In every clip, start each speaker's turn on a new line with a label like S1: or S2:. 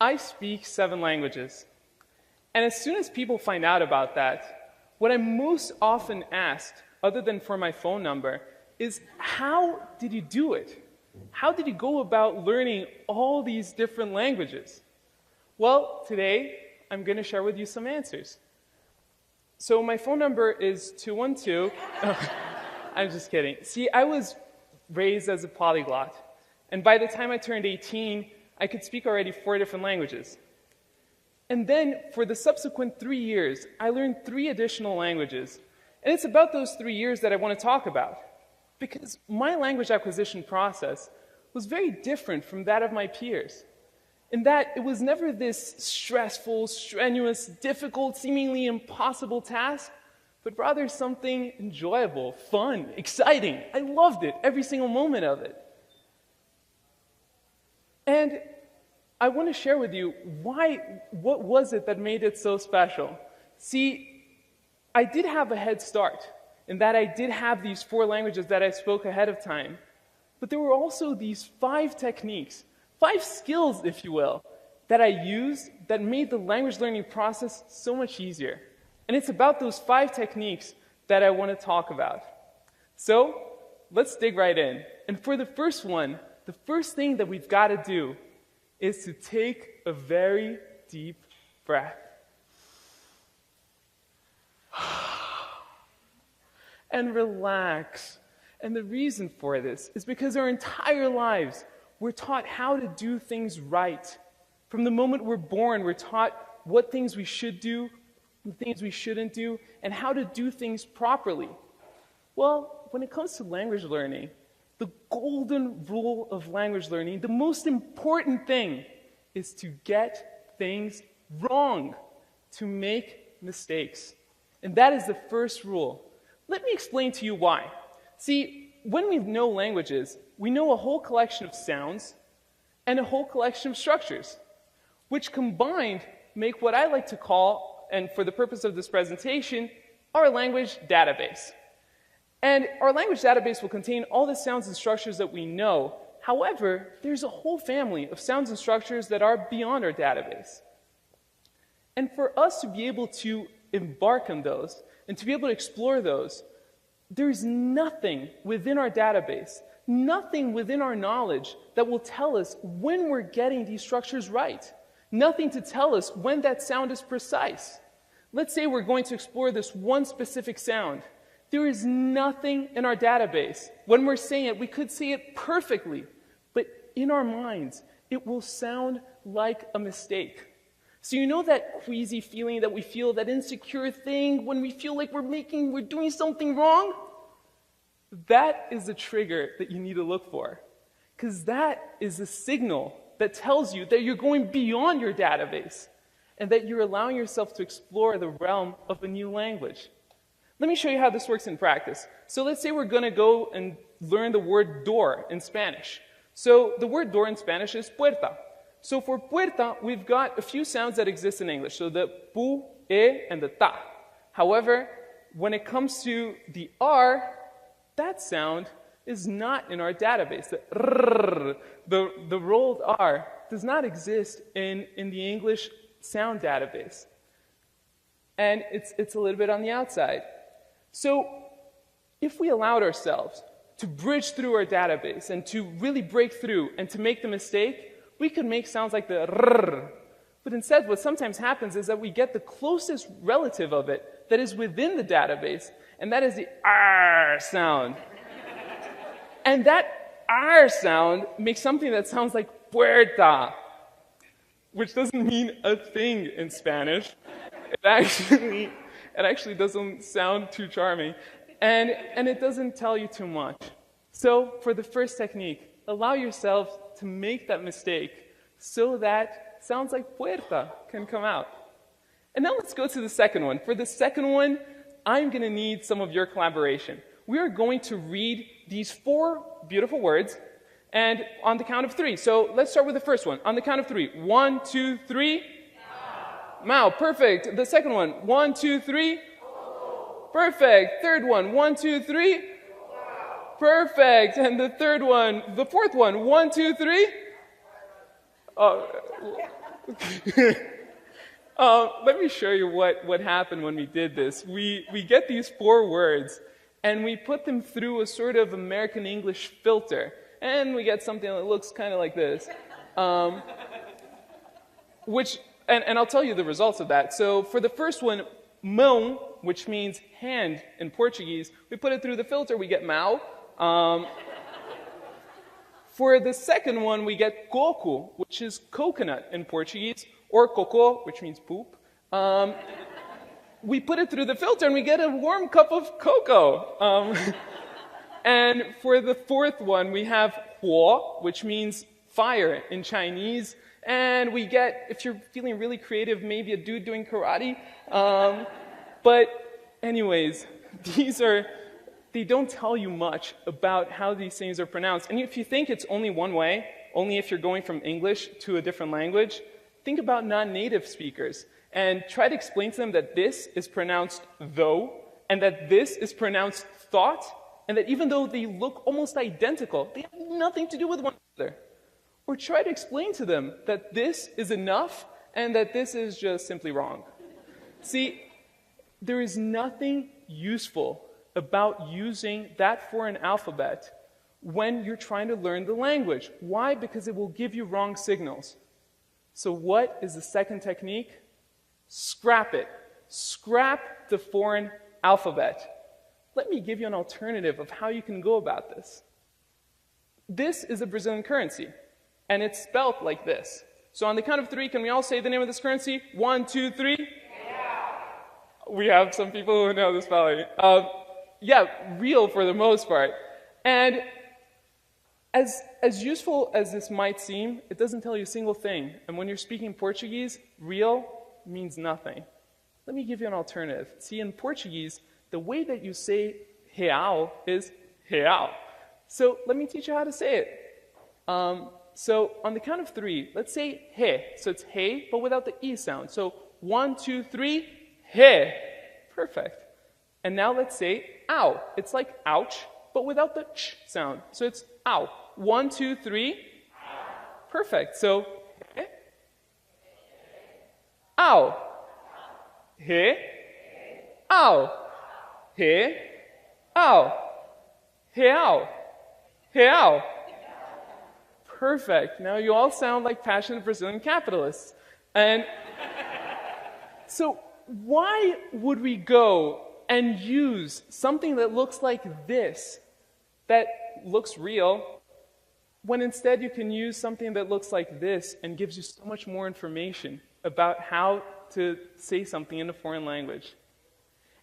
S1: I speak 7 languages. And as soon as people find out about that, what I'm most often asked, other than for my phone number, is how did you do it? How did you go about learning all these different languages? Well, today I'm going to share with you some answers. So my phone number is 212. I'm just kidding. See, I was raised as a polyglot. And by the time I turned 18, I could speak already 4 different languages. And then for the subsequent 3 years, I learned 3 additional languages. And it's about those 3 years that I want to talk about. Because my language acquisition process was very different from that of my peers. In that it was never this stressful, strenuous, difficult, seemingly impossible task, but rather something enjoyable, fun, exciting. I loved it, every single moment of it. And I want to share with you what was it that made it so special? See, I did have a head start in that I did have these 4 languages that I spoke ahead of time. But there were also these 5 techniques, 5 skills, if you will, that I used that made the language learning process so much easier. And it's about those 5 techniques that I want to talk about. So let's dig right in. And for the first one, the first thing that we've got to do is to take a very deep breath. And relax. And the reason for this is because our entire lives, we're taught how to do things right. From the moment we're born, we're taught what things we should do, and things we shouldn't do, and how to do things properly. Well, when it comes to language learning, the golden rule of language learning, the most important thing is to get things wrong, to make mistakes. And that is the first rule. Let me explain to you why. See, when we know languages, we know a whole collection of sounds and a whole collection of structures, which combined make what I like to call, and for the purpose of this presentation, our language database. And our language database will contain all the sounds and structures that we know. However, there's a whole family of sounds and structures that are beyond our database. And for us to be able to embark on those and to be able to explore those, there's nothing within our database, nothing within our knowledge that will tell us when we're getting these structures right. Nothing to tell us when that sound is precise. Let's say we're going to explore this one specific sound. There is nothing in our database. When we're saying it, we could say it perfectly, but in our minds, it will sound like a mistake. So you know that queasy feeling that we feel, that insecure thing when we feel like we're doing something wrong? That is the trigger that you need to look for. Because that is a signal that tells you that you're going beyond your database and that you're allowing yourself to explore the realm of a new language. Let me show you how this works in practice. So let's say we're going to go and learn the word door in Spanish. So the word door in Spanish is puerta. So for puerta, we've got a few sounds that exist in English. So the pu, e, and the ta. However, when it comes to the r, that sound is not in our database. The rrr, the rolled r, does not exist in the English sound database. And it's a little bit on the outside. So if we allowed ourselves to bridge through our database and to really break through and to make the mistake, we could make sounds like the rrr. But instead, what sometimes happens is that we get the closest relative of it that is within the database, and that is the r sound. And that r sound makes something that sounds like puerta, which doesn't mean a thing in Spanish. It actually doesn't sound too charming, and it doesn't tell you too much. So for the first technique, allow yourself to make that mistake so that sounds like puerta can come out. And now let's go to the second one. For the second one, I'm going to need some of your collaboration. We are going to read these 4 beautiful words, and on the count of 3. So let's start with the first one. On the count of 3. 1, 2, 3. Mao, perfect. The second one. 1, 2, 3. Perfect. Third one. 1, 2, 3. Perfect. And the third one, the fourth one. 1, 2, 3. Let me show you what happened when we did this. We get these 4 words, and we put them through a sort of American English filter, and we get something that looks kind of like this. And I'll tell you the results of that. So for the first one, mão, which means hand in Portuguese, we put it through the filter, we get mau. For the second one, we get coco, which is coconut in Portuguese, or coco, which means poop. We put it through the filter and we get a warm cup of cocoa. And for the fourth one, we have huo, which means fire in Chinese. And we get, if you're feeling really creative, maybe a dude doing karate. But anyways, they don't tell you much about how these things are pronounced. And if you think it's only one way, only if you're going from English to a different language, think about non-native speakers and try to explain to them that this is pronounced though, and that this is pronounced thought, and that even though they look almost identical, they have nothing to do with one another. Or try to explain to them that this is enough and that this is just simply wrong. See, there is nothing useful about using that foreign alphabet when you're trying to learn the language. Why? Because it will give you wrong signals. So what is the second technique? Scrap it. Scrap the foreign alphabet. Let me give you an alternative of how you can go about this. This is a Brazilian currency, and it's spelled like this. So on the count of 3, can we all say the name of this currency? 1, 2, 3. Yeah. We have some people who know the spelling. Yeah, real for the most part. And as useful as this might seem, it doesn't tell you a single thing. And when you're speaking Portuguese, real means nothing. Let me give you an alternative. See, in Portuguese, the way that you say real is real. So let me teach you how to say it. So on the count of 3, let's say he. So it's he, but without the e sound. So 1, 2, 3, he. Perfect. And now let's say ow. It's like ouch, but without the ch sound. So it's ow. 1, 2, 3. Perfect. So he, ow. He, ow. He, ow. He, ow. He, ow. Perfect. Now you all sound like passionate Brazilian capitalists. And so why would we go and use something that looks like this, that looks real, when instead you can use something that looks like this and gives you so much more information about how to say something in a foreign language?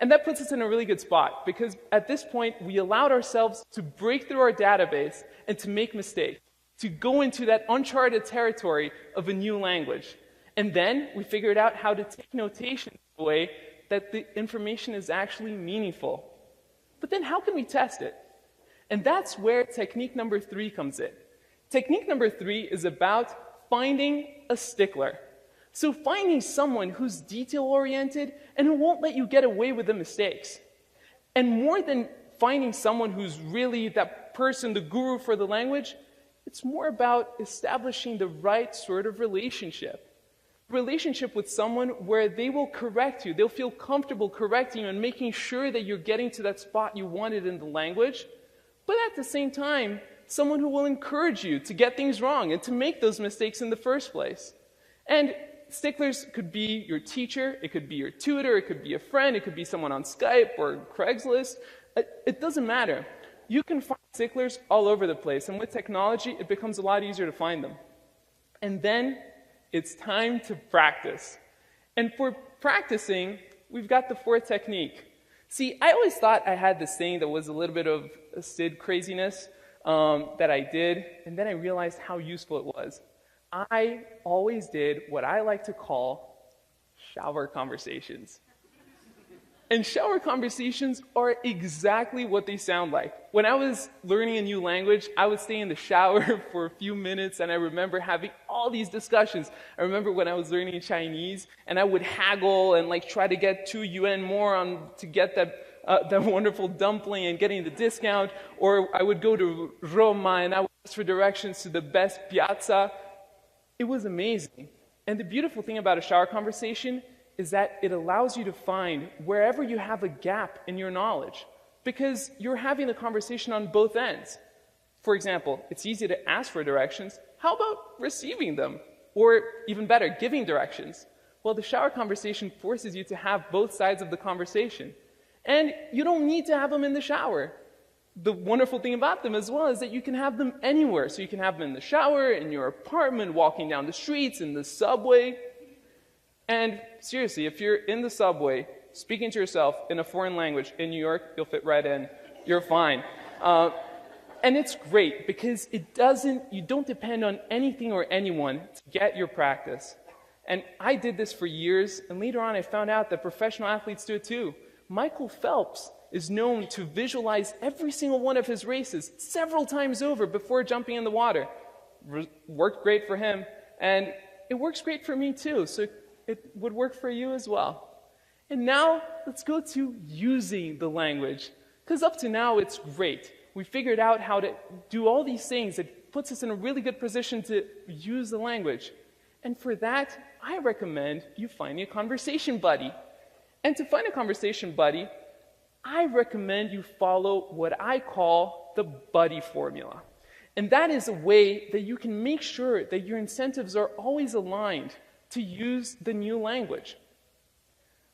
S1: And that puts us in a really good spot, because at this point we allowed ourselves to break through our database and to make mistakes, to go into that uncharted territory of a new language. And then we figured out how to take notation in a way that the information is actually meaningful. But then how can we test it? And that's where technique number 3 comes in. Technique number 3 is about finding a stickler. So finding someone who's detail-oriented and who won't let you get away with the mistakes. And more than finding someone who's really that person, the guru for the language, it's more about establishing the right sort of relationship. Relationship with someone where they will correct you. They'll feel comfortable correcting you and making sure that you're getting to that spot you wanted in the language. But at the same time, someone who will encourage you to get things wrong and to make those mistakes in the first place. And sticklers could be your teacher, it could be your tutor, it could be a friend, it could be someone on Skype or Craigslist. It doesn't matter. You can find sticklers all over the place, and with technology, it becomes a lot easier to find them. And then it's time to practice. And for practicing, we've got the 4th technique. See, I always thought I had this thing that was a little bit of a Sid craziness that I did, and then I realized how useful it was. I always did what I like to call shower conversations. And shower conversations are exactly what they sound like. When I was learning a new language, I would stay in the shower for a few minutes, and I remember having all these discussions. I remember when I was learning Chinese, and I would haggle and try to get 2 yuan more to get that wonderful dumpling and getting the discount. Or I would go to Roma, and I would ask for directions to the best piazza. It was amazing. And the beautiful thing about a shower conversation is that it allows you to find wherever you have a gap in your knowledge, because you're having the conversation on both ends. For example, it's easy to ask for directions. How about receiving them? Or even better, giving directions? Well, the shower conversation forces you to have both sides of the conversation. And you don't need to have them in the shower. The wonderful thing about them as well is that you can have them anywhere. So you can have them in the shower, in your apartment, walking down the streets, in the subway. And seriously, if you're in the subway, speaking to yourself in a foreign language in New York, you'll fit right in. You're fine. And it's great because you don't depend on anything or anyone to get your practice. And I did this for years, and later on I found out that professional athletes do it too. Michael Phelps is known to visualize every single one of his races several times over before jumping in the water. Worked great for him, and it works great for me too, so it would work for you as well. And now, let's go to using the language, because up to now it's great. We figured out how to do all these things. It puts us in a really good position to use the language. And for that, I recommend you find a conversation buddy. And to find a conversation buddy, I recommend you follow what I call the buddy formula. And that is a way that you can make sure that your incentives are always aligned to use the new language.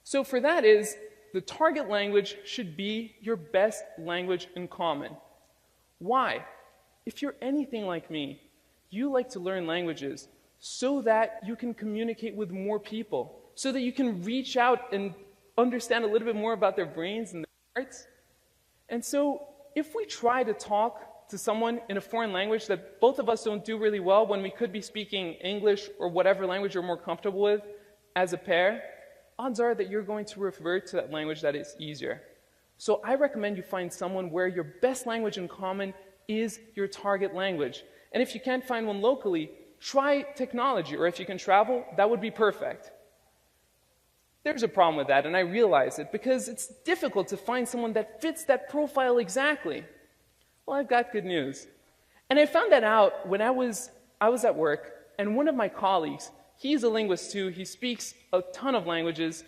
S1: So for that is, the target language should be your best language in common. Why? If you're anything like me, you like to learn languages so that you can communicate with more people, so that you can reach out and understand a little bit more about their brains and their hearts. And so if we try to talk to someone in a foreign language that both of us don't do really well when we could be speaking English or whatever language you're more comfortable with as a pair, odds are that you're going to revert to that language that is easier. So I recommend you find someone where your best language in common is your target language. And if you can't find one locally, try technology, or if you can travel, that would be perfect. There's a problem with that, and I realize it, because it's difficult to find someone that fits that profile exactly. Well, I've got good news. And I found that out when I was at work, and one of my colleagues, he's a linguist too, he speaks a ton of languages,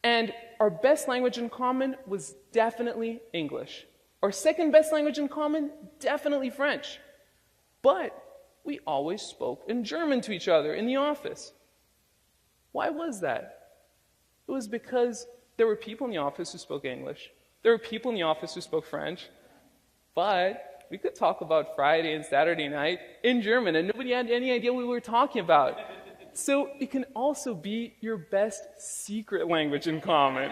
S1: and our best language in common was definitely English. Our second best language in common, definitely French. But we always spoke in German to each other in the office. Why was that? It was because there were people in the office who spoke English. There were people in the office who spoke French. But we could talk about Friday and Saturday night in German, and nobody had any idea what we were talking about. So it can also be your best secret language in common.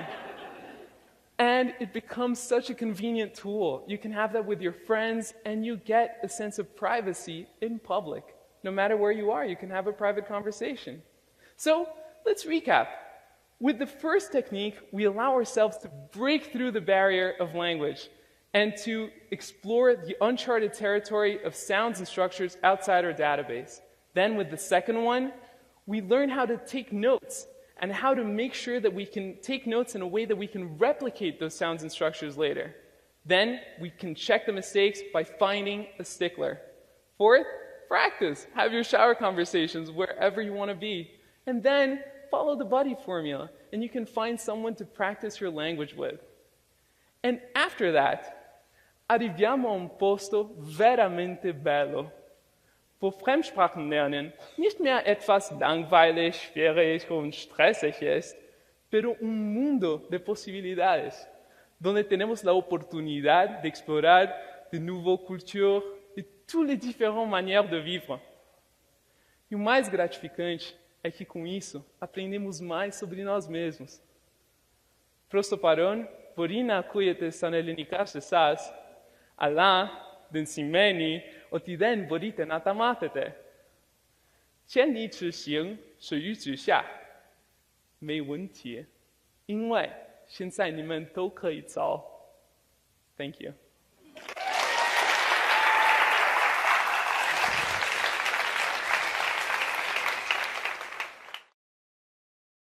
S1: And it becomes such a convenient tool. You can have that with your friends, and you get a sense of privacy in public. No matter where you are, you can have a private conversation. So let's recap. With the first technique, we allow ourselves to break through the barrier of language and to explore the uncharted territory of sounds and structures outside our database. Then with the second one, we learn how to take notes and how to make sure that we can take notes in a way that we can replicate those sounds and structures later. Then we can check the mistakes by finding a stickler. Fourth, practice. Have your shower conversations wherever you want to be. And then follow the buddy formula, and you can find someone to practice your language with. And after that, arriviamo a un posto veramente bello. Wo Fremdsprachen lernen nicht mehr etwas langweilig, schwierig und stressig ist, pero un mundo de posibilidades, donde tenemos la oportunidad de explorar de nouvelles cultures e toutes les différentes manières de vivre. E o mais gratificante é que com isso aprendemos mais sobre nós mesmos. Prosto paron, porina kujete sanelinikashe sas, ala, den simeni, otiden borite natamatete. 千里之行，始于足下。没问题，因为现在你们都可以走。Thank you.